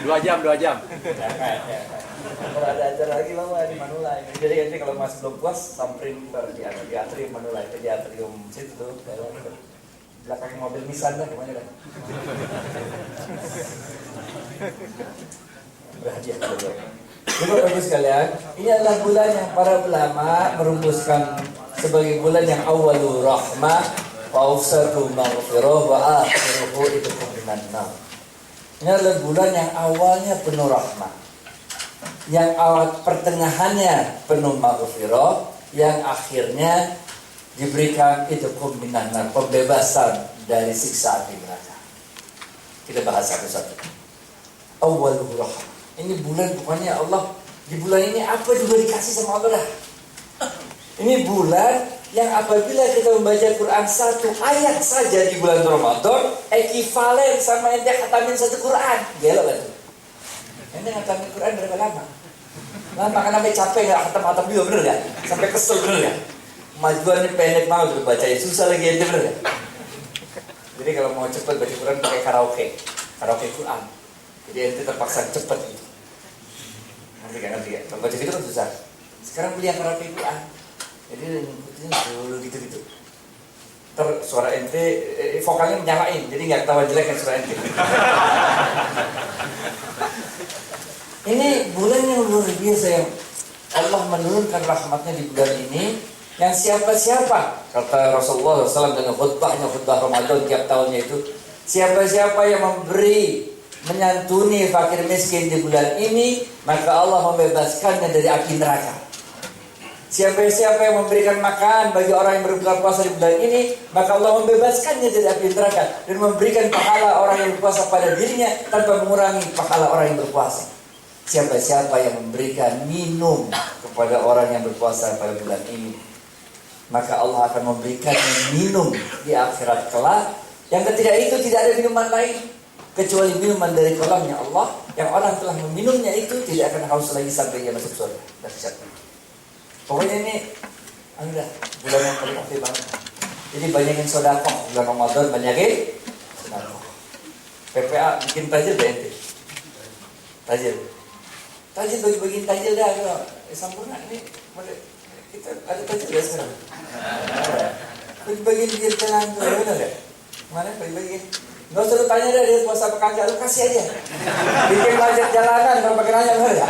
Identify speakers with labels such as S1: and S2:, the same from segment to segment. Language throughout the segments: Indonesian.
S1: Dua jam.
S2: Kalau ada acara lagi bawa di Manulai. Jadi nanti kalau masih belum puas samperin di atrium Manulai, di atrium situ tuh, belakang mobil Nissan lah kemana dah. Berhadiah. Jadi bagus sekalian, ini adalah bulan yang para ulama merumuskan sebagai bulan yang awalur rahmah wa awsatu maghfirah wa akhiruhu idkhul minan nar. Ini adalah bulan yang awalnya penuh rahmat, yang awal pertengahannya penuh maghfirah, yang akhirnya diberikan idkhul minan nar, pembebasan dari siksa api neraka. Kita bahas satu-satu. Awalur rahmah. Ini bulan pokoknya Allah, di bulan ini apa juga dikasih sama Allah dah. Ini bulan yang apabila kita membaca Quran satu ayat saja di bulan Ramadan, ekivalen sama ente khatamin satu Quran. Gila kan? Ente khatamin Quran berapa lama? Lama kan sampai capek nggak khatam juga, bener nggak? Sampai kesel, bener nggak? Majuannya pendek banget udah bacanya, susah lagi ente, bener nggak? Jadi kalau mau cepat baca Quran pakai karaoke Quran. Jadi ente terpaksa cepat gitu. Nanti kan, kalau baca gitu kan susah. Sekarang beli yang karaoke Quran. Jadi ngikutin dulu gitu. Suara ente, vokalnya nyalain, jadi nggak ketawa jelek kan suara ente. Ini bulan yang luar biasa yang Allah menurunkan rahmatnya di bulan ini. Yang siapa-siapa, kata Rasulullah SAW dengan khutbah Ramadan tiap tahunnya itu, siapa-siapa yang memberi, menyantuni fakir miskin di bulan ini, maka Allah membebaskannya dari api neraka. Siapa-siapa yang memberikan makan bagi orang yang berbuka puasa di bulan ini, maka Allah membebaskannya dari api neraka dan memberikan pahala orang yang berpuasa pada dirinya tanpa mengurangi pahala orang yang berpuasa. Siapa-siapa yang memberikan minum kepada orang yang berpuasa pada bulan ini, maka Allah akan memberikannya minum di akhirat kelak. Yang ketiga itu tidak ada minuman lain kecuali minuman dari kolamnya Allah, yang orang telah meminumnya itu tidak akan haus lagi sampai dia masuk surga. Pokoknya ini anda bulan yang paling aktif banget. Jadi banyakin sedekah bulan Ramadan, banyakin sedekah. PPA bikin tajil BNT. Tajil bagi-bagiin tajil dah. Sempurna ini kita ada tajil ya sekarang. Bagi-bagiin dia jalan tuh, benar ya? Mana bagi-bagiin? Nggak usah lu tanya deh dia puasa apa kagak, lu kasih aja. Bikin budget jalanan kalau pakai nanya, bener ya?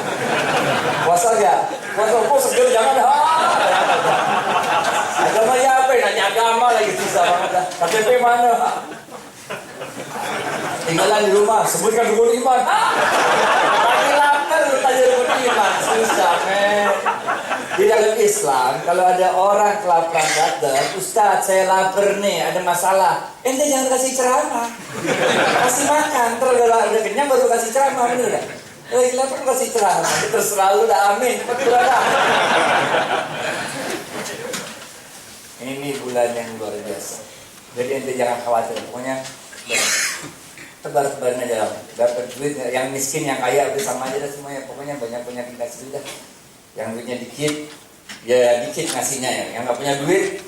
S2: Puasa gak? Puasa seger jangan dah. Agama ya apa? Nanya agama lagi susah banget dah. KTP mana? Tinggalan di rumah, sebutkan rukun iman. Lagi lapar lu tanya rukun iman, susah men. Di dalam Islam, kalau ada orang kelaparan datang, Ustaz saya lapar nih, ada masalah. Ente jangan kasih ceramah, kasih makan. Terus udah kenyang baru kasih ceramah, bener gak? Lagi lapar kasih ceramah, terserah lu dah, amin. Ini bulan yang luar biasa. Jadi ente jangan khawatir, pokoknya tebar-tebarin aja lah. Dapat duit, yang miskin, yang kaya udah sama aja dah semuanya. Pokoknya banyak-banyak dikasih duit dah. Yang duitnya dikit, ya dikit ngasihnya ya. Yang nggak punya duit,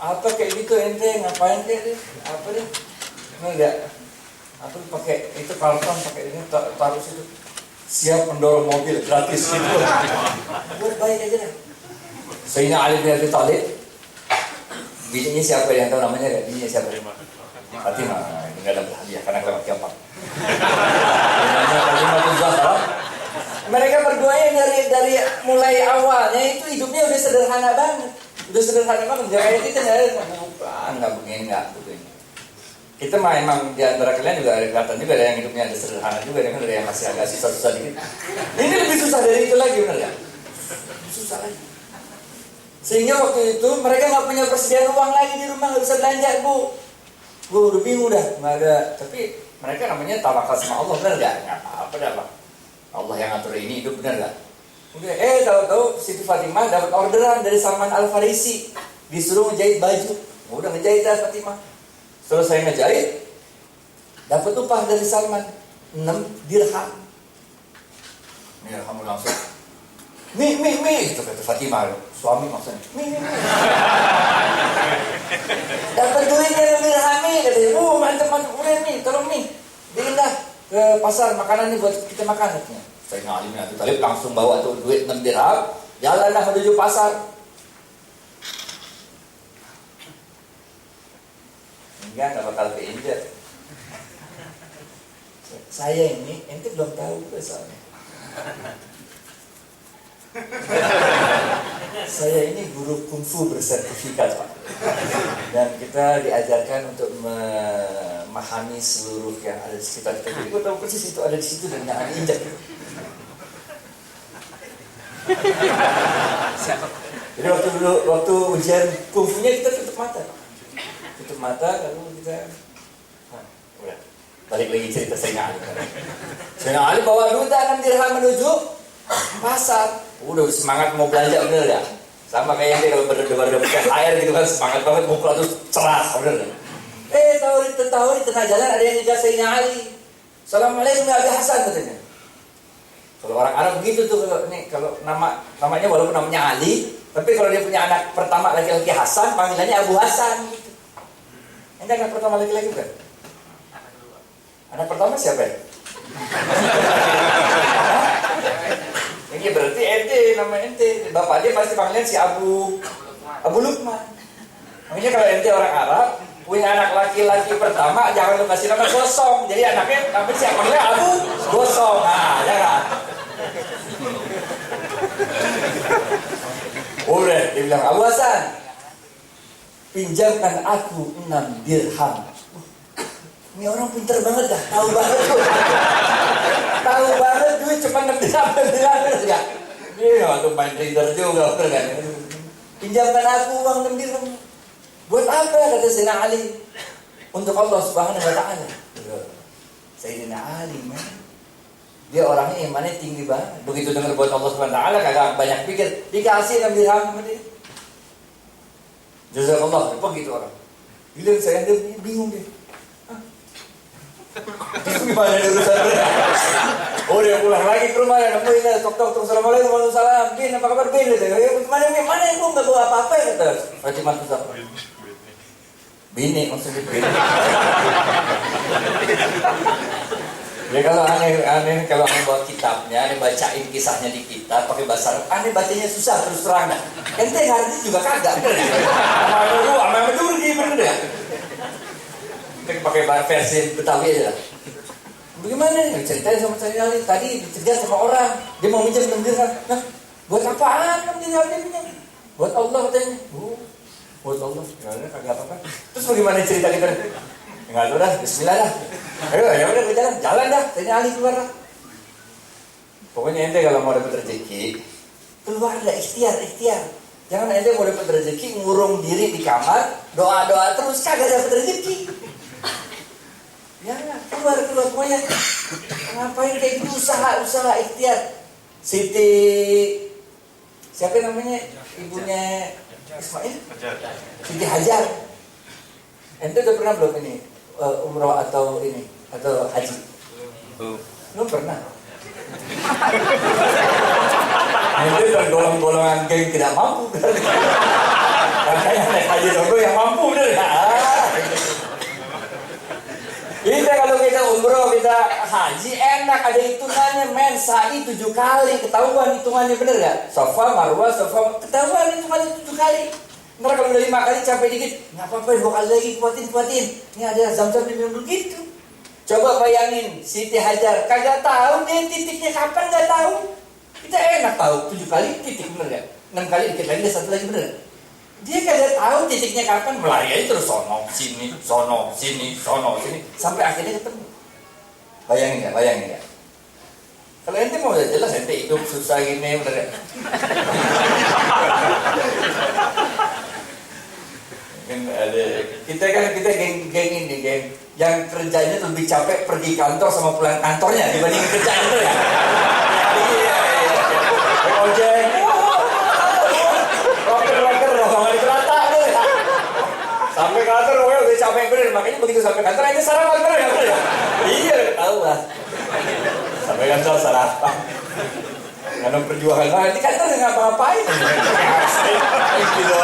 S2: apa kayak gitu ente ngapain deh? Apa deh? Enggak. Apa pakai itu karton, pakai ini taruh situ. Siap mendorong mobil gratis gitu. Buat baik aja deh. Sayyidina Ali bin Abi Thalib, bininya siapa yang tahu namanya? Bininya siapa? Fatimah. Ini nggak ada hadiah karena kelewat gampang. Mereka berduanya dari mulai awalnya itu hidupnya udah sederhana banget. Udah kayak kita nggak begini. Kita mah emang di antara kalian juga ada kelihatan juga ada yang hidupnya ada sederhana juga, ada yang masih agak susah dikit. Ini lebih susah dari itu lagi, benar ya? Susah lagi. Sehingga waktu itu mereka nggak punya persediaan uang lagi di rumah, nggak bisa belanja, Bu. Gue udah bingung dah, nggak ada. Tapi mereka namanya tawakal sama Allah, benar nggak? Nggak apa-apa dah, Pak. Allah yang ngatur ini hidup, benar nggak? Udah, tahu-tahu Siti Fatimah dapat orderan dari Salman Al Farisi, disuruh ngejahit baju. Udah ngejahit dah Fatimah. Selesai ngejahit, dapat upah dari Salman 6 dirham. Dirham langsung. Mi, itu kata Fatimah. Suami maksudnya. Dapat duitnya lebih rame katanya. Mantap udah nih, tolong nih. Bikin dah ke pasar makanan nih buat kita makan katanya. Saya ngalim Abi Thalib langsung bawa tuh duit 6 dirham, jalanlah menuju pasar. Enggak bakal keinjak. Saya ini, ente belum tahu soalnya. Saya ini guru kungfu bersertifikat, Pak. Dan kita diajarkan untuk memahami seluruh yang ada di sekitar kita. Jadi gue tahu persis itu ada di situ dan jangan injak. Jadi waktu ujian kungfunya kita tutup mata. Tutup mata lalu kita udah balik lagi cerita Sayyidina Ali. Sayyidina Ali bawa duit 6 dirham menuju pasar. Udah semangat mau belanja bener ya. Sama kayak yang kalau berdebar-debar air gitu kan, semangat banget mau keluar terus cerah bener. Tahu di tengah jalan ada yang nikah Sayyidina Ali. Assalamualaikum ya Abi Hasan katanya. Kalau orang Arab begitu tuh, kalau namanya walaupun namanya Ali, tapi kalau dia punya anak pertama laki-laki Hasan, panggilannya Abu Hasan gitu. Ente anak pertama laki-laki bukan? Anak pertama siapa ya? Ini berarti ente, nama ente. Bapak dia pasti panggilan si Abu Lukman. Makanya kalau ente orang Arab punya anak laki-laki pertama, jangan lu kasih nama Gosong. Jadi anaknya apa sih? Panggilnya Abu Gosong. Nah, jangan. Udah, dia bilang Abu Hasan, pinjamkan aku 6 dirham. Ini orang pintar banget dah, tahu banget tuh. Tahu banget duit cuma 6 dirham ya. Dia waktu main trader juga kan. Pinjamkan aku uang 6 dirham. Buat apa kata Sayyidina Ali? Untuk Allah Subhanahu wa taala. Sayyidina Ali man. Dia orangnya imannya tinggi banget. Begitu dengar buat Allah Subhanahu wa taala kagak banyak pikir, dikasih 6 dirham sama dia. Jazakallah, begitu orang. Giliran saya bingung dia. Terus gimana dia urusan dia? Oh dia pulang lagi ke rumah dan nemuin tok assalamualaikum warahmatullahi wabarakatuh. Bin apa kabar Bin? Mana yang gua nggak bawa apa-apa kata Fatimah tuh. Bini maksudnya Bin. Ya kalau aneh kalau aneh bawa kitabnya, aneh bacain kisahnya di kitab pakai bahasa Arab, aneh bacanya susah terus terang. Ente ngerti juga kagak bener. Sama Durgi bener ya. Kita pakai versi Betawi aja lah. Bagaimana nih? Ceritain sama saya Ali. Tadi dikejar sama orang. Dia mau minjam 6 dirham. Nah, buat apaan 6 dirham dia pinjam? Buat Allah katanya. Buat Allah. Ya kagak apa-apa. Terus bagaimana cerita kita? Enggak tahu dah. Bismillah dah. Ayo, ya udah kita jalan dah. Tanya Ali keluar dah. Pokoknya ente kalau mau dapat rezeki, keluar dah ikhtiar. Jangan ente mau dapat rezeki ngurung diri di kamar, doa-doa terus kagak dapat rezeki. Ya, keluar pokoknya. Ngapain kayak gitu, usaha ikhtiar. Siti siapa namanya? Ibunya Ismail? Siti Hajar. Ente udah pernah belum ini umroh atau haji? Belum pernah. Ente udah golongan geng tidak mampu. Makanya naik haji dulu yang mampu bener ya. Kita kalau kita umroh, kita haji enak, ada hitungannya men, sa'i 7 kali, ketahuan hitungannya bener gak? Safa, Marwah, ketahuan hitungannya 7 kali. Ntar kalau udah 5 kali capek dikit, gak apa-apa 2 kali lagi kuatin. Ini ada zam-zam diminum dulu gitu. Coba bayangin, Siti Hajar, kagak tahu deh titiknya kapan, gak tahu. Kita enak tahu, 7 kali titik bener gak? 6 kali dikit lagi, ada 1 lagi bener gak? Dia kagak tahu titiknya kapan, melari aja terus sono sini sampai akhirnya ketemu. Bayangin nggak? Kalau ente mau jelas ente hidup susah gini bener ya. Kita geng ini yang kerjanya lebih capek pergi kantor sama pulang kantornya dibanding kerjaan itu ya. Iya. Ojek. Sampai kantor udah capek bener, makanya begitu sampai kantor aja sarapan bener ya? Iya, tahu lah. Sampai kantor sarapan. Karena perjuangan banget. Di kantor nggak ngapa-ngapain. Gitu.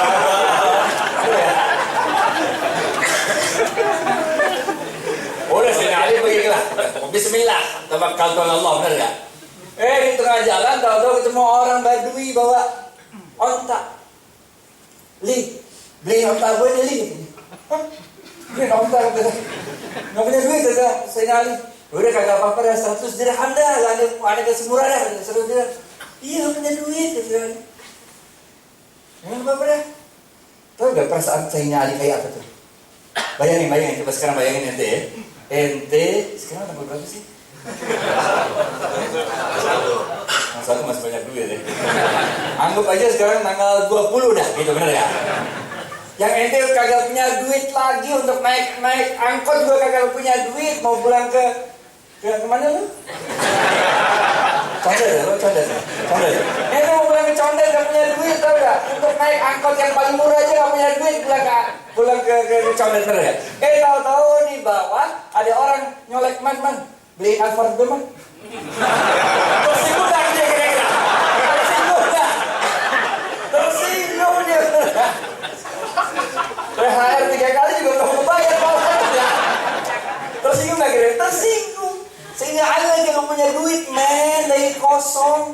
S2: Udah sini Ali beginilah. Bismillah. Tawakkaltu ala Allah, benar nggak? Di tengah jalan tahu-tahu ketemu orang Badui bawa onta. Li, beli onta gue nih Li. Hah? Beli onta kata. Nggak punya duit kata saya Ali. Udah kagak apa-apa dah 100 dirham dah. Ada kesemurah dah 100 dirham. Iya nggak punya duit kata Ali. Nggak apa-apa dah. Tahu nggak perasaan saya Ali kayak apa tuh? Bayangin. Coba sekarang bayangin ente ya. Ente sekarang tanggal berapa sih? Satu masih banyak duit ya. Anggap aja sekarang tanggal 20 dah, gitu bener ya? Yang ente kagak punya duit lagi untuk naik angkot juga kagak punya duit, mau pulang ke kemana lu? Condet. Ente mau pulang ke Condet gak punya duit, tau gak? Untuk naik angkot yang paling murah aja gak punya duit, pulang ke Condet bener ya? Tahu-tahu di bawah ada orang nyolek man. Beli Alfard dulu man. Tersinggung gak dia kira-kira? Tersinggung dia. THR 3 kali juga udah membayar ya. Tersinggung gak kira-kira? Tersinggung. Sehingga ada yang gak punya duit men, lagi kosong.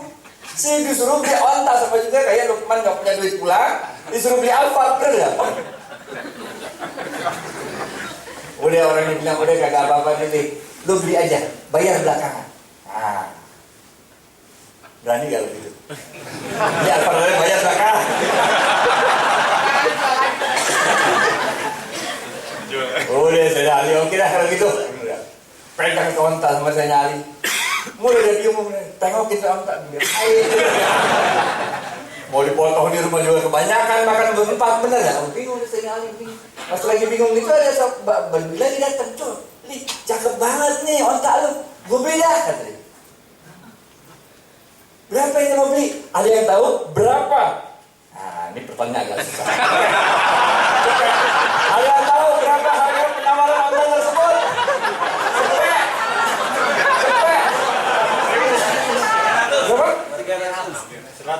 S2: Saya disuruh beli onta sama juga kayak Lukman gak punya duit pulang, disuruh beli Alfard bener ya? Udah orang yang bilang udah kagak apa-apa nih. Lu beli aja, bayar belakangan. Nah, berani gak lu gitu? Ya, kalau bayar belakangan. Udah, saya Ali, oke dah kalau gitu. Pegang ke onta sama saya Ali. Mulai dari dia tengokin ke onta. Mau dipotong di rumah juga kebanyakan, makan berempat, bener gak? Bingung saya Ali, bingung. Pas lagi bingung gitu ada Badui lagi datang, cuy. Li, cakep banget nih onta lu. Gue beli dah, kata dia. Berapa yang mau beli? Ada yang tahu berapa? Nah, ini pertanyaan agak susah. Ada yang tahu berapa harga penawaran onta tersebut? Cepet. Berapa?
S3: 106.
S1: 150.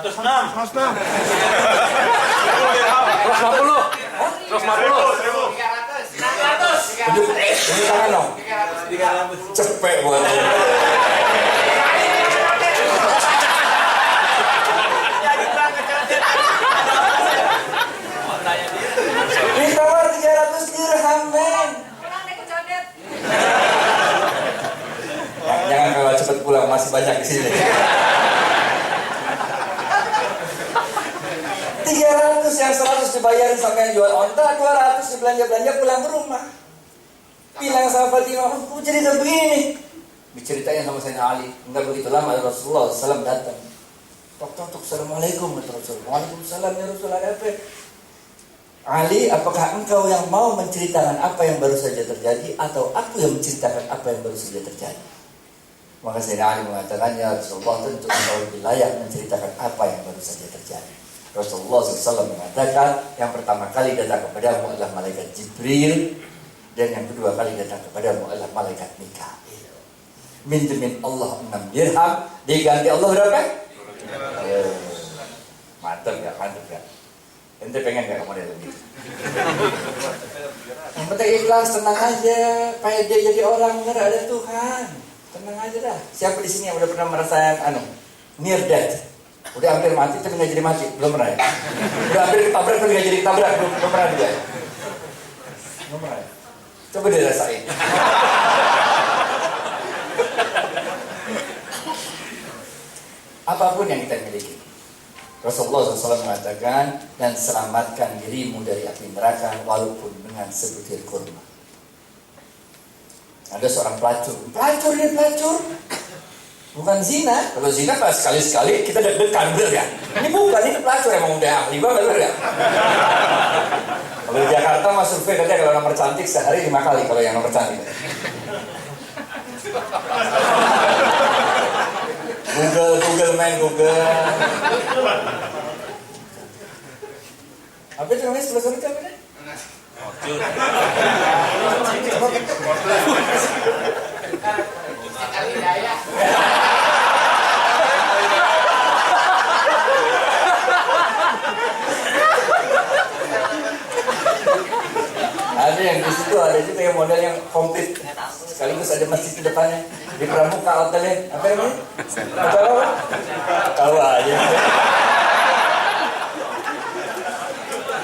S2: Tunjuk tangan dong. Cepet buat lu. Ditawar 300 dirham men. Jangan kalau cepet pulang, masih banyak di sini. 300 yang 100 dibayarin sama yang jual onta, 200 dibelanja pulang ke rumah. Bilang sama Fatimah, kok cerita begini? Diceritain sama Sayyidina Ali. Enggak begitu lama Rasulullah SAW datang. Tok, assalamualaikum Rasulullah. Waalaikumsalam ya Rasulullah. Ali, apakah engkau yang mau menceritakan apa yang baru saja terjadi atau aku yang menceritakan apa yang baru saja terjadi? Maka Sayyidina Ali mengatakan, ya Rasulullah, tentu engkau lebih layak menceritakan apa yang baru saja terjadi. Rasulullah SAW mengatakan, yang pertama kali datang kepadamu adalah malaikat Jibril, dan yang kedua kali datang kepadamu adalah malaikat Mikail. Minjemin Allah 6 dirham, diganti Allah berapa? Mantap ya. Ente pengen gak model begitu? Yang penting ikhlas, tenang aja. Kayak dia jadi orang bener, ada Tuhan. Tenang aja dah. Siapa di sini yang udah pernah merasakan near death? Udah hampir mati tapi nggak jadi mati, belum pernah ya? Udah hampir ketabrak tapi nggak jadi ketabrak, belum pernah juga. Belum pernah. Coba dirasain. Apapun yang kita miliki, Rasulullah SAW mengatakan, dan selamatkan dirimu dari api neraka walaupun dengan sebutir kurma. Ada seorang pelacur, bukan zina. Kalau zina pas sekali-sekali kita deg-degan, bener ya? Ini bukan, ini pelacur emang udah ahli banget, bener ya? Kalau di Jakarta mas survei katanya kalau nomor cantik sehari 5 kali kalau yang nomor cantik. Google main Google. Apa itu namanya sebelah sana apa nih? Ada yang di situ, ada juga yang model yang komplit. Sekaligus ada masjid di depannya. Di Pramuka hotelnya. Apa namanya? Hotel apa? Tahu aja.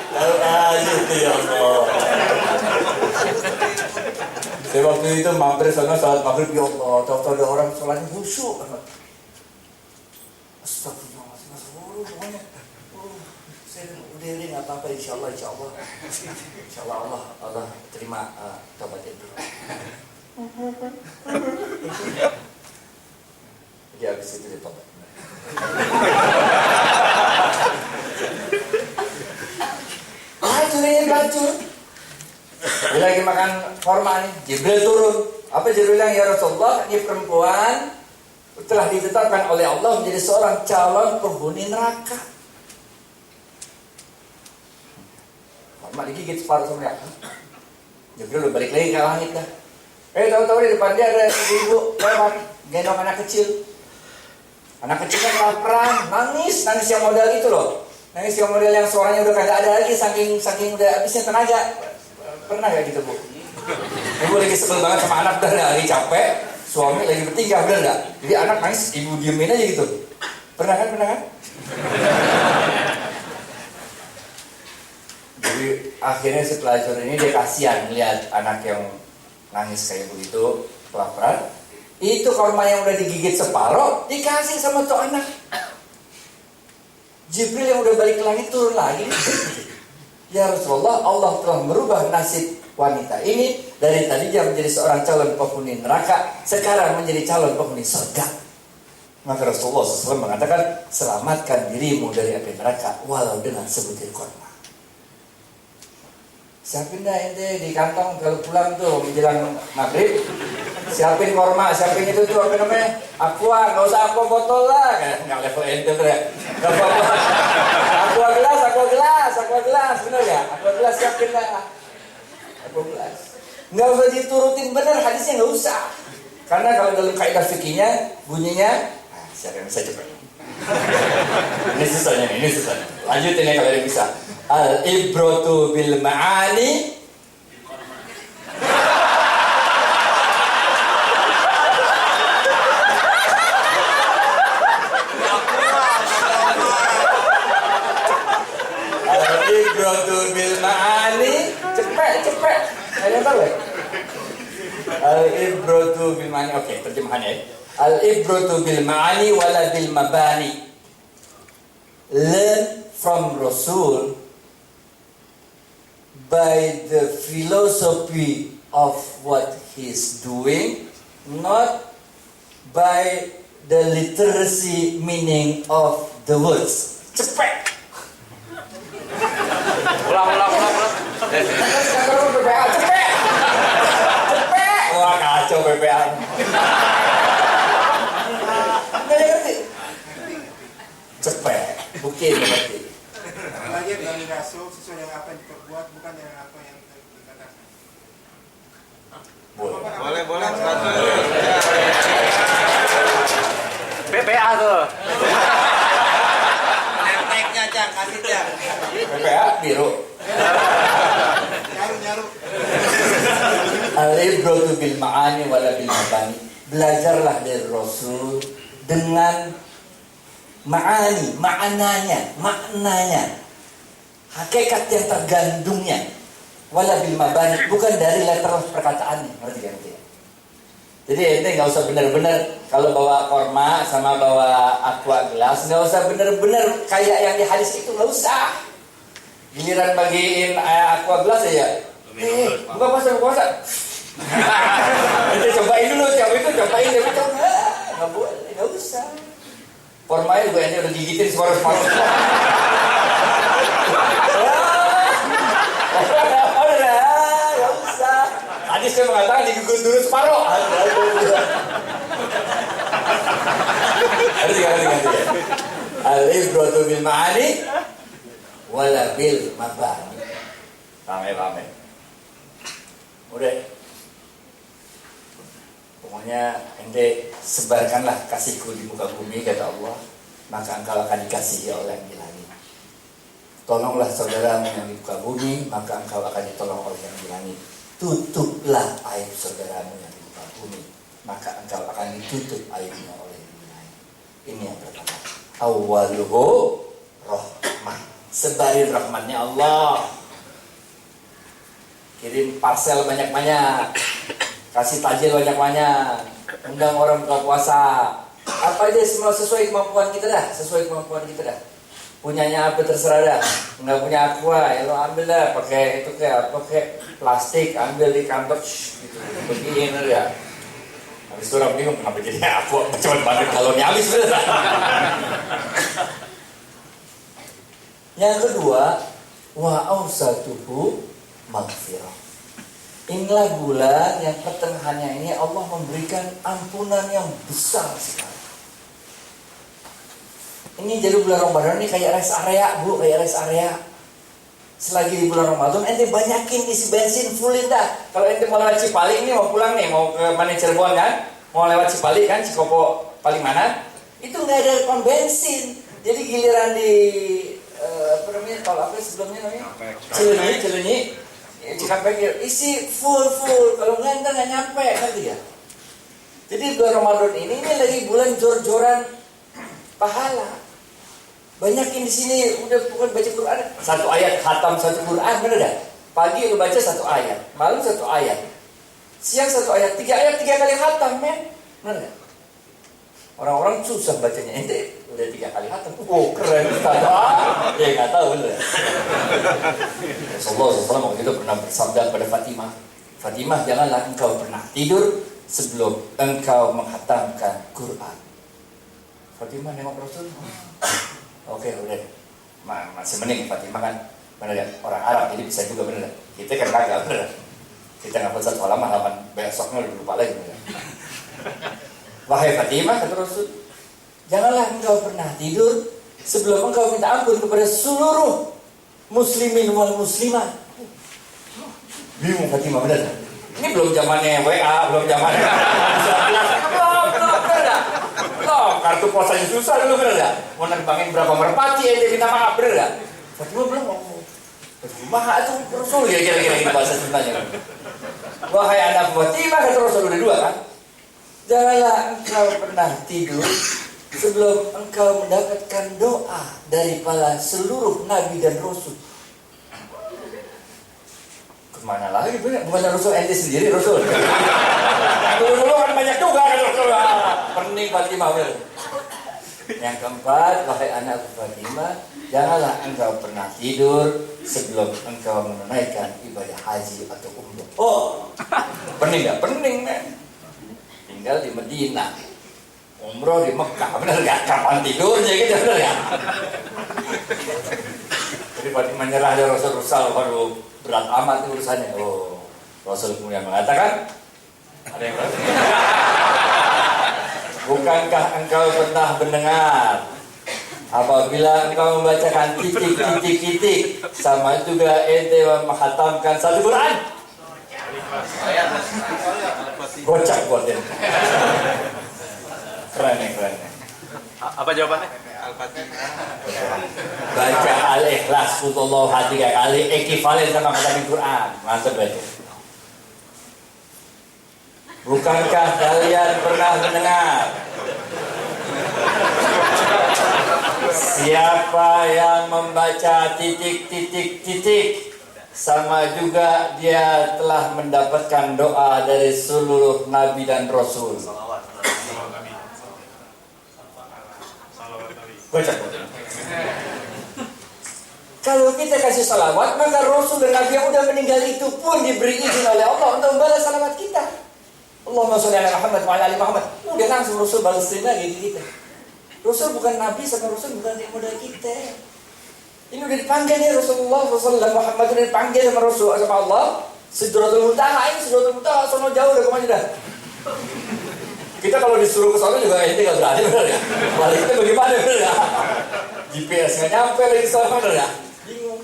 S2: Tahu aja itu ya Allah. Saya waktu itu mampir sana salat maghrib, ya Allah, tahu-tahu ada orang sholatnya khusyuk. Astagfirullahaladzim, pokoknya. Saya udah ini nggak apa-apa, insya Allah Allah terima tobat itu. Jadi habis itu dia tobat. Hancur. Dia lagi makan korma nih, Jibril turun. Apa Jibril bilang, ya Rasulullah, ini perempuan telah ditetapkan oleh Allah menjadi seorang calon penghuni neraka. Korma digigit separuh sama dia. Jibril udah balik lagi ke langit dah. Tahu-tahu di depan dia ada ibu lewat, gendong anak kecil. Anak kecilnya kelaparan, nangis yang model itu loh. Nangis yang model yang suaranya udah kagak ada lagi, saking udah habisnya tenaga. Pernah gak gitu, Bu? Ibu lagi sebel banget sama anak, udah lagi capek, suami lagi bertiga, udah enggak? Jadi anak nangis, ibu diemin aja gitu. Pernah kan? Jadi akhirnya si pelacur ini dia kasihan melihat anak yang nangis kayak begitu, kelaparan. Itu korma yang udah digigit separuh, dikasih sama tuh anak. Jibril yang udah balik ke langit turun lagi. Ya Rasulullah, Allah telah merubah nasib wanita ini. Dari tadi dia menjadi seorang calon penghuni neraka, sekarang menjadi calon penghuni surga. Maka Rasulullah SAW mengatakan, selamatkan dirimu dari api neraka walau dengan sebutir korma. Siapin dah ente di kantong kalau pulang tuh menjelang maghrib. Siapin korma, siapin itu tuh apa namanya? Aqua, nggak usah aqua botol lah, nggak level ente tuh ya. Nggak apa-apa. Aqua gelas, bener ya? Aqua gelas siapin lah. Aqua gelas. Nggak usah diturutin bener hadisnya, nggak usah. Karena kalau dalam kaidah fikihnya bunyinya, siapa yang bisa cepat? Ini susahnya. Lanjutin ya kalau yang bisa. Al-ibratu bil ma'ani cepet ada tahu ya? Al-ibratu bil ma'ani. Oke, terjemahannya ya. Al-ibratu bil ma'ani wala bil mabani. Learn from Rasul by the philosophy of what he's doing, not by the literacy meaning of the words. Cepet.
S1: Ulang.
S2: Cepet. Wah kacau PPA. Nggak ngerti. Cepet. Bukti berarti.
S3: Bagian dari rasul sesuai dengan apa yang diperbuat, bukan dengan apa yang dikatakan.
S1: Boleh. PPA tuh.
S3: Neneknya Cang, kasih Cang.
S2: PPA biru.
S3: Nyaru.
S2: Al-ibratu bil ma'ani wala bil mabani. Belajarlah dari Rasul dengan ma'ani, maknanya, hakikat yang tergandungnya. Wala bil mabani, bukan dari letter perkataannya. Ngerti kan? Jadi ente nggak usah benar-benar kalau bawa korma sama bawa aqua gelas, nggak usah benar-benar kayak yang di hadis itu, nggak usah. Giliran bagiin aqua gelas ya, buka puasa. Ente cobain dulu, cobain dia betul nggak boleh, nggak usah. Kormanya juga ente udah gigitin separuh. Nggak usah. Tadi saya mengatakan digigit dulu separuh. Harus ganti. Al-ibratu bil ma'ani wala bil mabani. Rame. Udah. Pokoknya ente sebarkanlah kasihku di muka bumi, kata Allah, maka engkau akan dikasihi oleh yang di langit. Tolonglah saudaramu yang di muka bumi, maka engkau akan ditolong oleh yang di langit. Tutuplah aib saudaramu yang di muka bumi, maka engkau akan ditutup aibnya oleh yang di langit. Ini yang pertama. Awaluhu rahmah. Sebarin rahmatnya Allah. Kirim parcel banyak-banyak, kasih takjil banyak-banyak, undang orang buka puasa. Apa aja semua sesuai kemampuan kita dah, sesuai kemampuan kita dah. Punyanya apa terserah dah. Enggak punya aqua, ya lo ambil dah, pakai itu kayak pakai plastik, ambil di kantor gitu. Begini ya. Habis itu orang bingung kenapa jadi aqua cepat banget kalau habis sudah. Yang kedua, wa ausatuhu maghfirah. Inilah bulan yang pertengahannya ini Allah memberikan ampunan yang besar sekali. Ini jadi bulan Ramadan ini kayak rest area, Bu, kayak rest area. Selagi di bulan Ramadan ente banyakin isi bensin fullin dah. Kalau ente mau lewat Cipali ini mau pulang nih, mau ke mana Cirebon kan? Mau lewat Cipali kan, Cikopo paling mana? Itu nggak ada pom bensin. Jadi giliran di apa namanya, kalau apa sebelumnya namanya? Cilenyi. Cikampek isi full. Kalau nggak nyampe nanti ya. Jadi bulan Ramadan ini lagi bulan jor-joran pahala. Banyakin di sini udah bukan baca Quran, satu ayat khatam satu Quran, bener dah. Pagi lu baca satu ayat, malam satu ayat, siang satu ayat, tiga kali khatam, men, bener dah. Orang-orang susah bacanya, ente udah 3 kali khatam, keren, ya nggak tahu bener. Rasulullah SAW waktu itu pernah bersabda kepada Fatimah, janganlah engkau pernah tidur sebelum engkau menghatamkan Quran. Fatimah nengok Rasul. Oke, udah. Masih mending Fatimah kan bener ya, orang Arab jadi bisa juga bener. Kita kan kagak bener. Kita ngapal satu halaman besoknya udah lupa lagi bener. Wahai Fatimah, kata Rasul, janganlah engkau pernah tidur sebelum engkau minta ampun kepada seluruh muslimin wal muslimah. Bingung Fatimah bener. Ini belum zamannya WA, belum zamannya. Belum, kartu posanya susah dulu bener gak? Mau nerbangin berapa merpati ente minta maaf bener gak? Fatimah belum ngomong. Fatimah itu Rasul ya kira-kira gitu bahasa Sundanya. Wahai anak Fatimah, kata Rasul udah 2 kan? Janganlah engkau pernah tidur sebelum engkau mendapatkan doa daripada seluruh nabi dan rasul. Kemana lagi bener? Bukan Rasul ente sendiri Rasul. Dulu kan banyak juga kan Rasul. Pening Fatimah bener. Yang keempat, wahai anak Fatimah, janganlah engkau pernah tidur sebelum engkau menunaikan ibadah haji atau umrah. Oh, pening gak? Pening men. Tinggal di Medina, umroh di Mekah, bener gak? Kapan tidurnya gitu, bener gak? Jadi Fatimah nyerah dari Rasul, baru berat amat urusannya. Oh, Rasul kemudian mengatakan, ada yang berarti? Bukankah engkau pernah mendengar apabila engkau membacakan titik sama juga ente menghatamkan satu Quran? Gocak buatin. Keren.
S1: Apa jawabannya?
S2: Baca Al-Ikhlas Qulullah 3 kali ekivalen sama khatam Quran. Mantap itu. Bukankah kalian pernah mendengar siapa yang membaca titik sama juga dia telah mendapatkan doa dari seluruh nabi dan rasul. Kalau kita kasih salawat, maka rasul dan nabi yang udah meninggal itu pun diberi izin oleh Allah untuk membalas salawat kita. Allahumma sholli ala Muhammad wa ala ali Muhammad. Udah langsung Rasul balesin lagi di kita. Rasul bukan nabi sama Rasul bukan yang modal kita. Ini udah dipanggil ya Rasulullah SAW. Muhammad udah dipanggil sama Rasul sama Allah. Sidratul Muntaha, ini Sidratul Muntaha sono jauh udah kemana dah. Kita kalau disuruh ke sana juga ente enggak berani benar ya. Balik kita bagaimana benar ya? GPS enggak nyampe lagi sana benar ya. Bingung.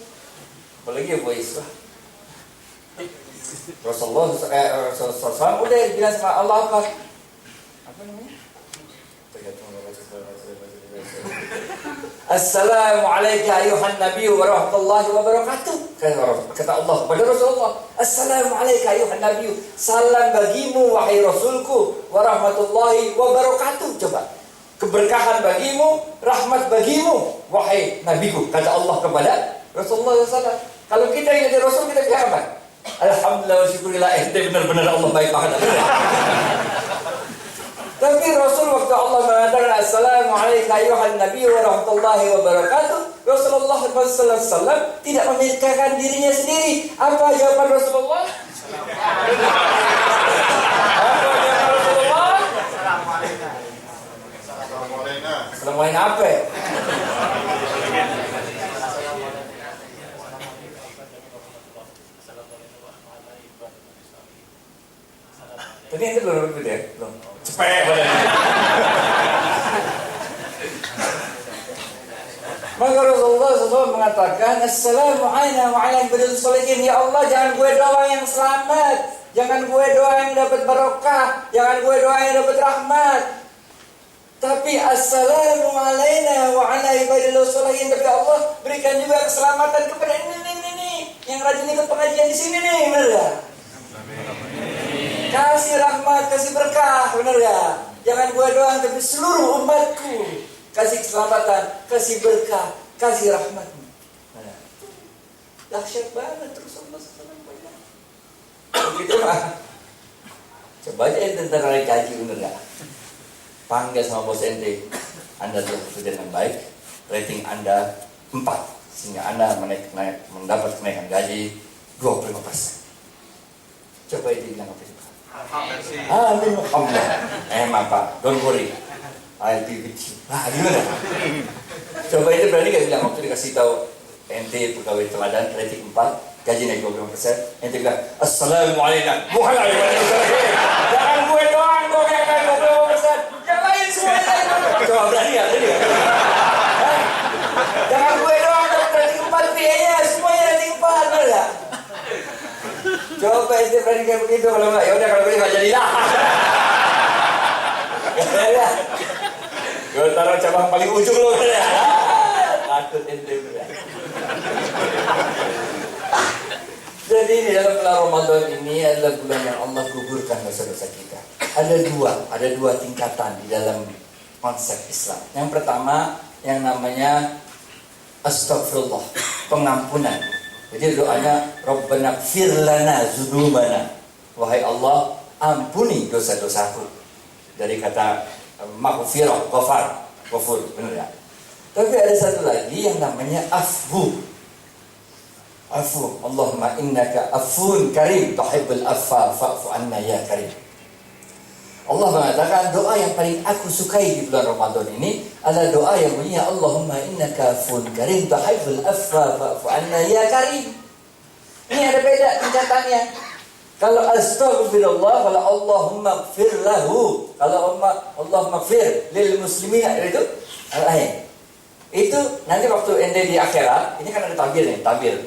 S2: Apalagi voice lah. Rasulullah SAW udah bilang sama Allah apa namanya? Assalamualaikum ayuhan nabi wa rahmatullahi wa barakatuh. Kata Allah kepada Rasulullah, Assalamualaikum ayuhan nabi, salam bagimu wahai Rasulku, wa rahmatullahi wa barakatuh. Coba, keberkahan bagimu, rahmat bagimu wahai nabiku, kata Allah kepada Rasulullah SAW. Kalau kita ingat Rasul, kita bilang apa? Alhamdulillah wa syukurillah, benar-benar Allah baik banget. Tapi Rasul waktu Allah mengatakan Assalamualaikum ayuhan nabi wa rahmatullahi wa barakatuh, Rasulullah SAW tidak memikirkan dirinya sendiri. Apa jawaban Rasulullah? Apa jawaban Rasulullah? Assalamualaikum apa? Tadi itu belum berbeda ya? Belum. Cepet badannya. Maka Rasulullah SAW mengatakan Assalamualaikum warahmatullahi wabarakatuh. Ya Allah, jangan gue doang yang selamat, jangan gue doang yang dapat barokah, jangan gue doang yang dapat rahmat, tapi Assalamualaikum warahmatullahi wabarakatuh. Tapi Allah berikan juga keselamatan kepada ini yang rajin ikut pengajian di sini nih, benar ya? Kasih rahmat, kasih berkah, benar ya? Jangan gue doang, tapi seluruh umatku. Kasih keselamatan, kasih berkah, kasih rahmat. Dahsyat banget terus Allah SAW banyak. Begitu mah. Coba aja ente ntar kali kaji, benar ya? Panggil sama bos ente, Anda telah bekerja dengan baik, rating Anda 4, sehingga Anda mendapat kenaikan gaji 25%. Coba itu bilang apa itu? Amin, alhamdulillah. Pak, don't worry, I'll be with you. Gimana? Coba itu berani gak bilang waktu dikasih tahu ente pegawai teladan rating 4, gaji naik 25%, ente bilang Assalamualaikum. Bukan lagi jangan gue doang dong yang naik 25%, yang lain semuanya. Coba berani gak? Jangan gue doang dong rating 4 biaya, semuanya rating 4, bener gak? Coba ente berani kayak begitu, kalau enggak ya udah, kalau begitu enggak jadilah. Ya. Gue taruh cabang paling ujung lo ya. Takut ente ya. Jadi di dalam bulan Ramadan ini adalah bulan yang Allah gugurkan dosa-dosa kita. Ada dua tingkatan di dalam konsep Islam. Yang pertama yang namanya astagfirullah, pengampunan. Jadi doanya Rabbana gfir lana dzunubana. Wahai Allah, ampuni dosa-dosaku. Dari kata maghfirah, ghafur, benar ya? Tapi ada satu lagi yang namanya afwu. Allahumma innaka afun karim tuhibbul afwa fa'fu anna ya karim. Allah mengatakan doa yang paling aku sukai di bulan Ramadan ini adalah doa yang bunyinya Allahumma innaka afun karim tuhibbul afwa fa'fu anna ya karim. Ini ada beda tingkatannya. Kalau astagfirullah, kalau Allahumma gfir lahu, kalau Allahumma gfir lil muslimin, itu lain. Itu nanti waktu ente di akhirat, ini kan ada tabir nih, tabir.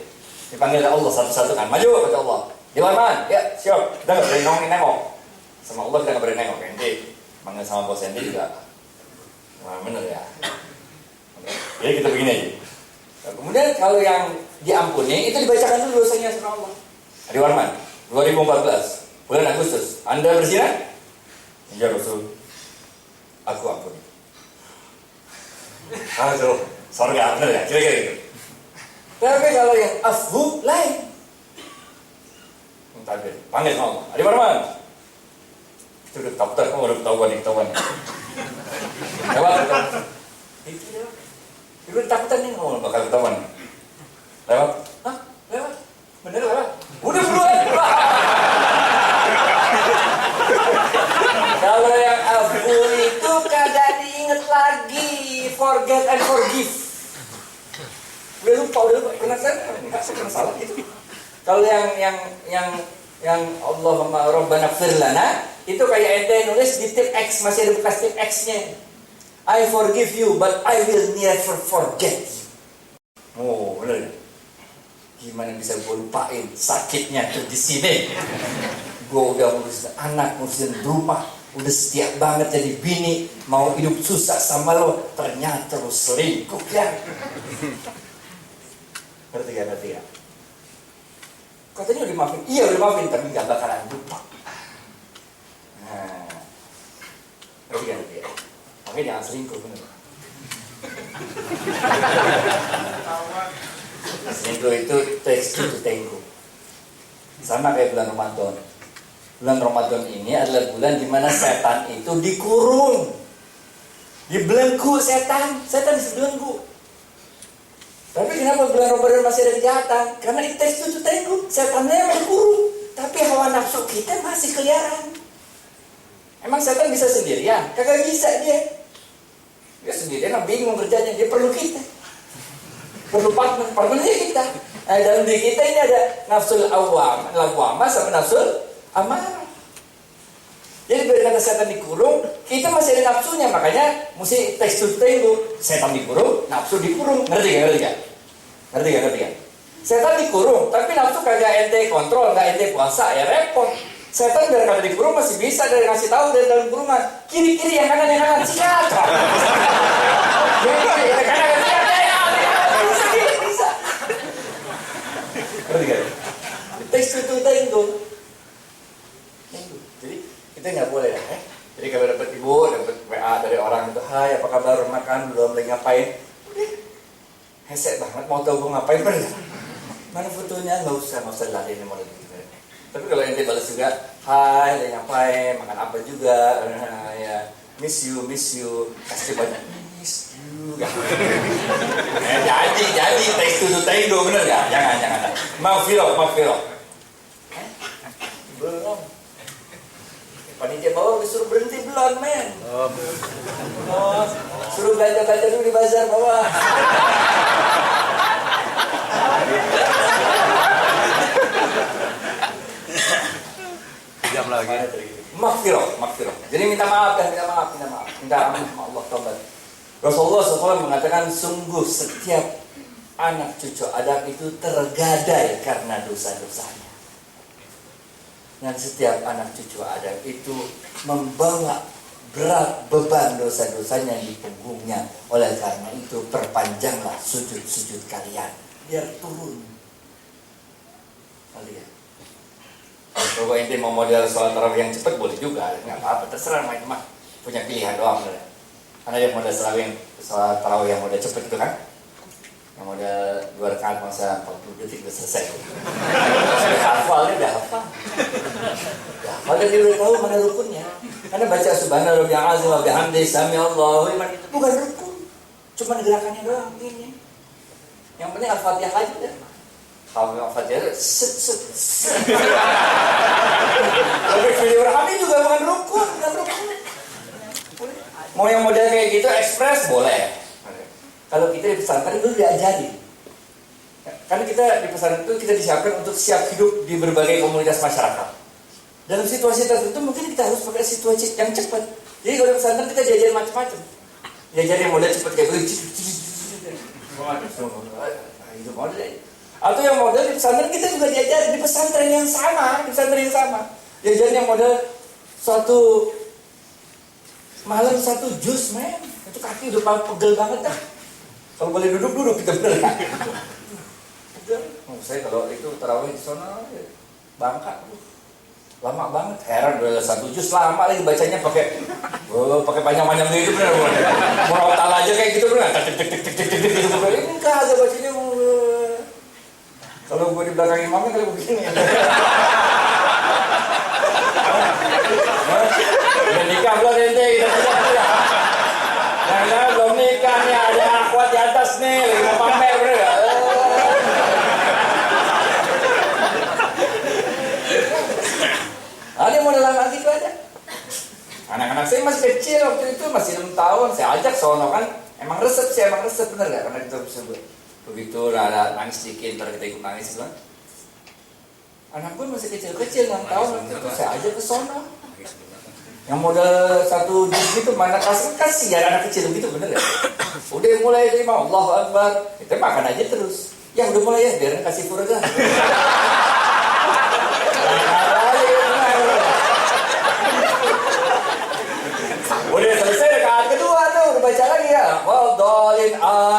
S2: Dipanggil Allah satu-satu kan, maju kata Allah. Dewan, ya siap. Kita nggak boleh nengok. Sama Allah kita nggak boleh nengok. Ente panggil sama bos ente juga. Nah, bener ya. Jadi kita begini aja. Nah, kemudian kalau yang diampuni itu dibacakan dulu dosanya sama Allah. Adi Warman, 2014 bulan Agustus, Anda berzina? Ya Rasul, aku ampuni. Aduh, sorga, bener ya, kira-kira gitu. Tapi kalau yang afwu lain, panggil sama Allah. Adi Warman, itu udah ketahuan, kamu udah ketahuan. Lewat, itu takutan nih, kamu bakal ketahuan. Lewat, hah? Lewat, bener lewat. Udah buruan. Kalau yang afwu itu kagak diinget lagi, forget and forgive. Udah lupa, kena salah gitu. Kalau yang Allahumma Rabbana gfir lana, itu kayak ente nulis di tip X, masih ada bekas tip X-nya. I forgive you, but I will never forget you. Oh, bener. Gimana bisa gue lupain sakitnya tuh di sini? Gue udah ngurusin anak, ngurusin rumah, udah setia banget jadi bini, mau hidup susah sama lo, ternyata lo selingkuh ya. Ngerti gak? Katanya udah maafin, iya udah maafin, tapi gak bakalan lupa. Nah, ngerti gak? Makanya jangan selingkuh, bener. Selingkuh itu takes two to tango. Sama kayak bulan Ramadan. Bulan Ramadan ini adalah bulan di mana setan itu dikurung, dibelenggu setan dibelenggu. Tapi kenapa bulan Ramadan masih ada kejahatan? Karena it takes two to tango. Setannya yang dikurung, tapi hawa nafsu kita masih keliaran. Emang setan bisa sendirian? Kagak bisa dia. Dia sendirian, bingung kerjanya. Dia perlu kita, perlu partnernya kita. Nah, dalam diri kita ini ada nafsul lawamah sama nafsul amarah. Jadi biar kata setan dikurung, kita masih ada nafsunya, makanya mesti takes two to tango. Setan dikurung, nafsu dikurung. Ngerti gak? Setan dikurung, tapi nafsu kagak ente kontrol, gak ente puasa, ya repot. Setan biar kata dikurung masih bisa dari ngasih tahu dari dalam kurungan, kiri yang kanan sikat. Kiri yang kanan sikat, bisa. Ngerti gak? Takes two to tango. Jadi kita nggak boleh ya. Jadi kalau dapat WA dari orang itu, hai apa kabar, makan belum, lagi ngapain? Hesek banget, mau tahu gue ngapain bener? Mana fotonya? Nggak usah ladenin model gitu. Tapi kalau ente balas juga, hai lagi ngapain, makan apa juga, ya miss you, kasih banyak miss you. Jadi takes two to tango, bener nggak? Jangan. Maaf Viro. Belum. Panitia bawa disuruh berhenti belum, men? Oh, suruh belanja dulu di bazar bawah.
S1: Jam lagi.
S2: Maghfirah. Jadi minta maaf. Minta Allah tobat. Rasulullah SAW mengatakan, sungguh setiap anak cucu Adam itu tergadai karena dosa-dosanya. Dan setiap anak cucu Adam itu membawa berat beban dosa-dosanya di punggungnya. Oleh karena itu perpanjanglah sujud-sujud kalian biar turun. Kalian. Kalau ente mau model sholat tarawih yang cepat boleh juga, nggak apa-apa, terserah mah punya pilihan doang. Karena yang model sholat tarawih yang model cepat itu kan, yang model 2 rakaat masa 40 detik udah selesai. Sudah hafal, dia udah hafal. Dan dia udah tahu mana rukunnya. Karena baca subhanallah wa azim wa bihamdi sami Allahu liman itu bukan rukun, cuma gerakannya doang ini. Yang penting al-Fatihah aja deh. Kalau al-Fatihah set. Tapi video berhami juga bukan rukun. Mau yang model kayak gitu ekspres boleh. Kalau kita di pesantren itu diajari. Karena kita di pesantren itu kita disiapkan untuk siap hidup di berbagai komunitas masyarakat. Dalam situasi tertentu mungkin kita harus pakai situasi yang cepat. Jadi kalau di pesantren kita diajarin macam-macam. Diajarin model cepat kayak begitu. Itu model. Atau yang model di pesantren kita juga diajarin di pesantren yang sama, diajarin yang model suatu malam satu jus, men. Itu kaki udah pegel banget dah. Kalau boleh duduk kita bener kan? Saya kalau itu tarawih di sana Bangka, lama banget. Heran udah 1 juz lama lagi bacanya pakai panjang-panjang gitu bener. Murotal aja kayak gitu bener. Gitu. Ini kagak bacanya. Kalau gue di belakang imamnya kali begini. Udah nikah belum ente? Nah, belum nikah nih, ada akhwat di atas nih, lagi mau pamer bener gak? Ada model anak gitu aja. Anak-anak saya masih kecil waktu itu, masih 6 tahun, saya ajak sono kan. Emang resep bener gak? Karena kita bisa begitu ada nangis dikit, ntar kita ikut nangis kan. Anak pun masih kecil-kecil 6 tahun waktu itu, saya ajak ke sono. Yang model 1 juz gitu, mana kasih ya anak kecil gitu bener ya. Udah mulai terima Allahu Akbar, kita makan aja terus. Ya udah mulai ya, biar kasih furga.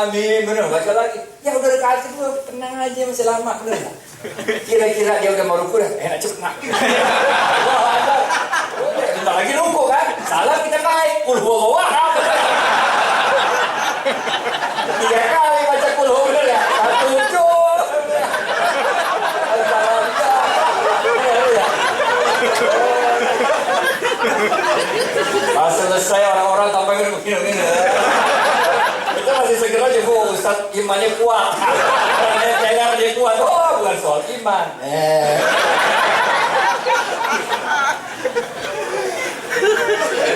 S2: amin, bener. Baca lagi. Ya udah dekat itu tenang aja masih lama, bener. Kira-kira dia udah mau ruku dah, enak cepet nak. Wah, ada. Bentar lagi ruku kan? Salah kita naik. Wah. 3 kali baca kulhu bener ya. 1 juz. Pas selesai orang-orang tampaknya begini. Kita masih segera aja, Bu. Ustaz imannya kuat. Jangan dia kuat. Oh, bukan soal iman.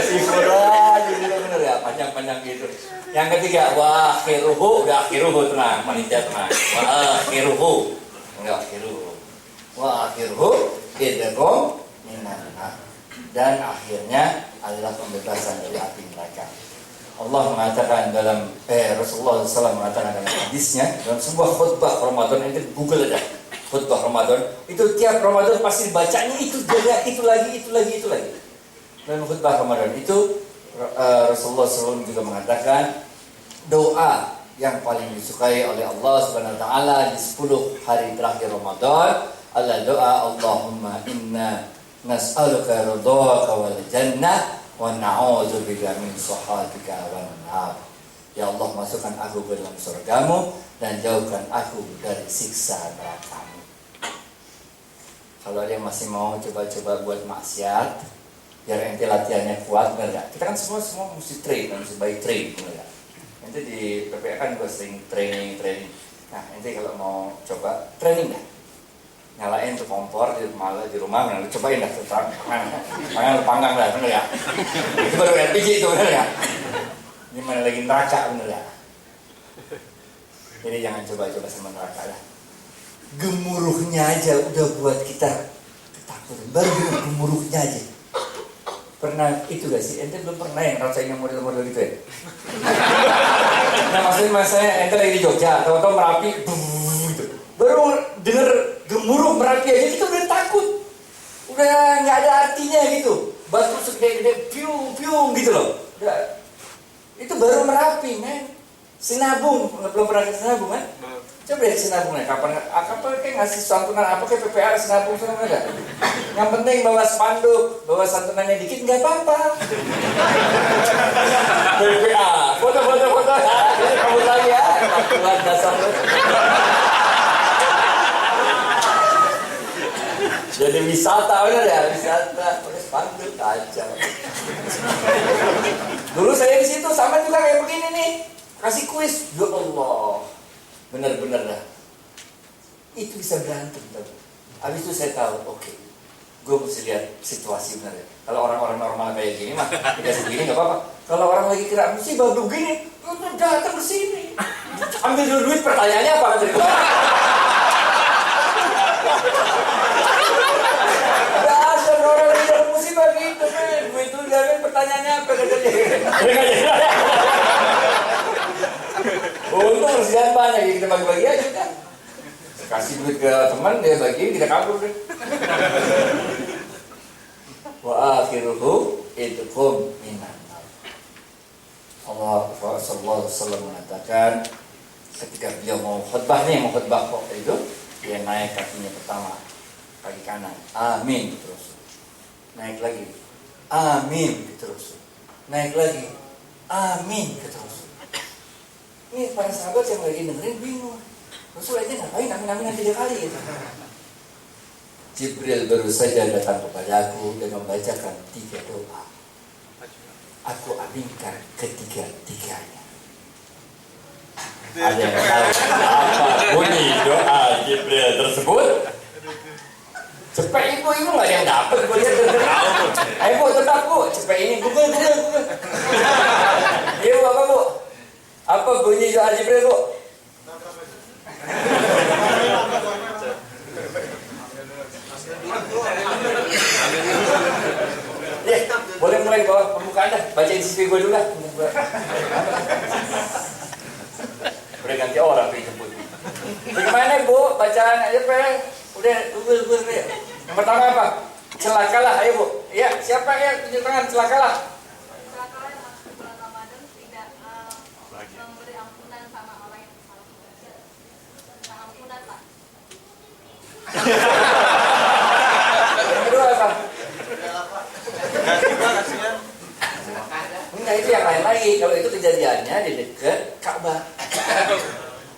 S2: Si Quran gitu bener ya, panjang-panjang gitu. Yang ketiga, wa akhiruhu, udah akhiruhu tenang, panitia tenang. Wa akhiruhu, enggak akhiruhu. Wa akhiruhu idgham minan nar. Dan akhirnya adalah pembebasan dari api neraka. Allah mengatakan dalam Rasulullah SAW mengatakan dalam hadisnya dalam sebuah khutbah Ramadan, itu Google aja khutbah Ramadan, itu tiap Ramadan pasti bacanya itu lagi. Dalam khutbah Ramadan itu Rasulullah SAW juga mengatakan doa yang paling disukai oleh Allah Subhanahu Wa Taala di 10 hari terakhir Ramadan adalah doa Allahumma inna nas'aluka ridhaka wal jannah wa na'udzubika min sakhatika wan nar. Ya Allah, masukkan aku ke dalam surgamu dan jauhkan aku dari siksa neraka-Mu. Kalau dia masih mau coba-coba buat maksiat, biar ente latihannya kuat, benar gak? Kita kan semua mesti train, mesti baik train, benar gak? Ente di PPA kan gue sering training. Nah, ente kalau mau coba training dah, nyalain tuh kompor di rumah, benar, cobain dah, pangan panggang dah, benar ya? Itu baru LPG itu, benar ya? Ini mana lagi neraka, benar ya? Jadi jangan coba-coba sama neraka dah. Gemuruhnya aja udah buat kita ketakutan, baru gemuruhnya aja. Pernah itu gak sih? Ente belum pernah yang ngerasain yang model-model gitu ya? Nah maksudnya saya ente lagi di Jogja, tahu-tahu Merapi, gitu. Baru denger gemuruh Merapi aja kita udah takut, udah nggak ada artinya gitu. Batu segede-gede, piung gitu loh. Udah, itu baru Merapi, men. Sinabung, belum pernah ke Sinabung kan? Coba deh Sinabung nih, kapan kayak ngasih santunan apa kayak PPA Sinabung sama enggak? Yang penting bawa spanduk, bawa santunannya dikit nggak apa-apa. PPA, foto. Ini kamu lagi ya, buat dasar lu. Jadi wisata, bener ya, wisata, pakai spanduk aja. Dulu saya di situ sama juga kayak begini nih, kasih kuis, ya Allah. Bener-bener dah. Itu bisa berantem tuh. Habis itu saya tahu, oke. Gue mesti lihat situasi bener ya. Kalau orang-orang normal kayak gini mah dikasih begini nggak apa-apa. Kalau orang lagi kira musibah begini, udah datang ke sini. Ambil dulu duit, pertanyaannya apa kan? Dasar orang lagi dalam musibah gitu, men. Duit itu diambil, pertanyaannya apa katanya? Untung kerjaan banyak ya, kita bagi-bagi aja kan. Kasih duit ke teman, dia bagiin, kita kabur deh. Wa akhiruhu idgham minan nar. Allah sallallahu alaihi wasallam mengatakan ketika beliau mau khutbah kok itu, dia naik kakinya pertama, kaki kanan, amin terus. Naik lagi, amin terus. Naik lagi, amin terus. Ini para sahabat yang lagi dengerin bingung. Rasul aja ngapain amin 3 kali gitu. Jibril baru saja datang kepadaku dan membacakan 3 doa. Aku aminkan ketiga-tiganya. Ada yang tahu apa bunyi doa Jibril tersebut? Cepet ibu nggak ada yang dapat. Gue lihat ayo bu, tetap bu, cepet ini Google. Iya bu, apa bu? Apa bunyi doa Jibril bu? Boleh mulai bawah pembukaan dah. Bacain CV gue dulu lah. Udah ganti orang tuh jemput. Bagaimana bu? Bacaan aja pe. Udah Google ya. Yang pertama apa? Celakalah, ayo bu. Iya, siapa ya? Tunjuk tangan, celakalah.
S4: Celakalah yang masuk bulan Ramadan tidak memberi ampunan sama
S2: Yang kedua apa? Enggak, itu yang lain lagi. Kalau itu kejadiannya di dekat Ka'bah.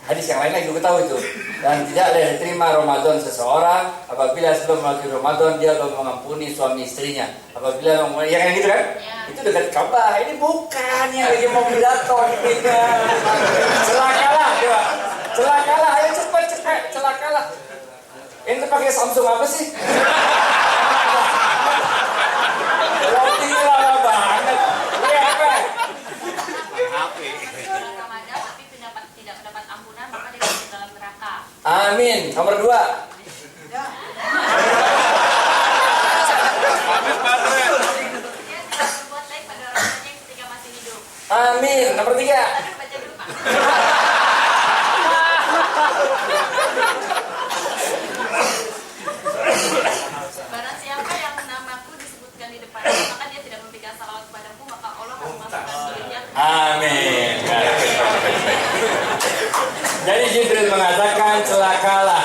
S2: Hadis yang lain lagi kita tahu itu. Dan tidak ada yang diterima Ramadan seseorang apabila sebelum mengakhiri Ramadan dia belum mengampuni suami istrinya. Apabila yang gitu kan? Ya. Itu dekat Ka'bah. Ini bukan yang lagi mau pidato gitu. Celakalah, coba. Celakalah, ayo cepat, celakalah. Ini pakai Samsung apa sih? Roti lama banget. Ini apa?
S4: Ramadan tapi tidak mendapat ampunan maka dia masuk dalam neraka.
S2: Amin. Nomor 2.
S4: Dia tidak berbuat baik pada orang tuanya ketika masih hidup.
S2: Amin. Nomor 3.
S4: Tadi baca dulu Pak. Barang siapa yang namaku disebutkan di depannya maka dia tidak memberikan salawat kepadaku maka Allah akan memasukkan dirinya.
S2: Amin. Jadi Jibril mengatakan celakalah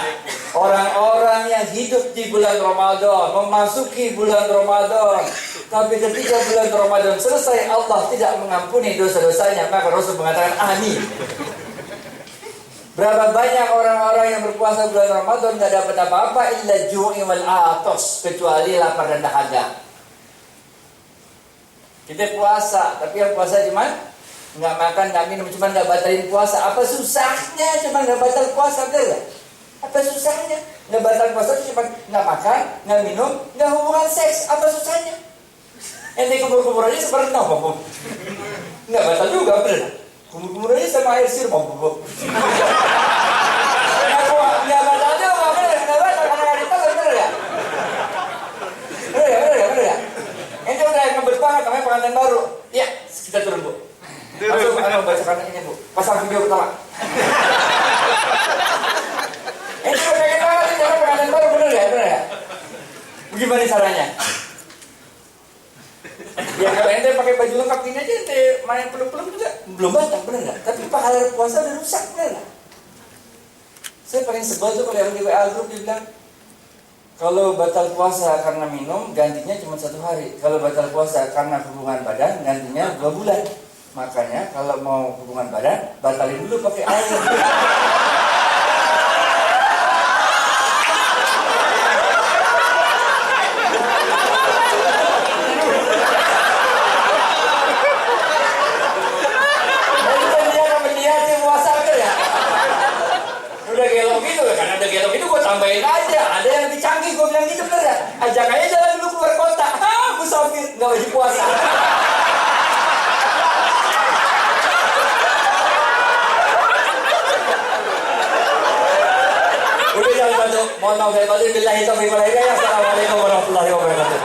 S2: orang-orang yang hidup di bulan Ramadan, memasuki bulan Ramadan, tapi ketika bulan Ramadan selesai Allah tidak mengampuni dosa-dosanya, maka Rasul mengatakan amin. Berapa banyak orang-orang yang berpuasa bulan Ramadan nggak dapat apa-apa illa ju'i wal atos, kecuali lapar dan dahaga. Kita puasa, tapi yang puasa cuman nggak makan, nggak minum, cuma nggak batalin puasa. Apa susahnya cuma nggak batal puasa, betul nggak? Apa susahnya? Nggak batal puasa cuma nggak makan, nggak minum, nggak hubungan seks. Apa susahnya? Ente kumur-kumur aja seperti apa? Nggak batal juga, betul. Kumur-kumur aja sama air sirop, nggak batal juga, betul. Nggak batal karena hari itu, betul ya? Betul ya? Ente udah ngebet banget, namanya pengantin baru. Ya, kita turun bu. Langsung bacakan ini bu. Pasang video pertama. Ente udah pengen banget nih cara pengantin baru, bener ya? Bagaimana caranya? Ya kalau ente pakai baju lengkap ini aja ente main peluk-peluk juga belum batal, bener nggak? Tapi pahala puasa udah rusak, bener nggak? Saya paling sebel tuh kalau yang di WA group dia bilang kalau batal puasa karena minum gantinya cuma 1 hari. Kalau batal puasa karena hubungan badan gantinya 2 bulan. Makanya kalau mau hubungan badan batalin dulu pakai air. Tambahin aja, ada yang lebih canggih, gue bilang gitu bener ya. Ajak aja jalan dulu keluar kota. Musafir, gak wajib puasa. Udah jangan bantu. Mohon maaf saya bantu. Billahi taufiq wal hidayah. Assalamualaikum warahmatullahi wabarakatuh.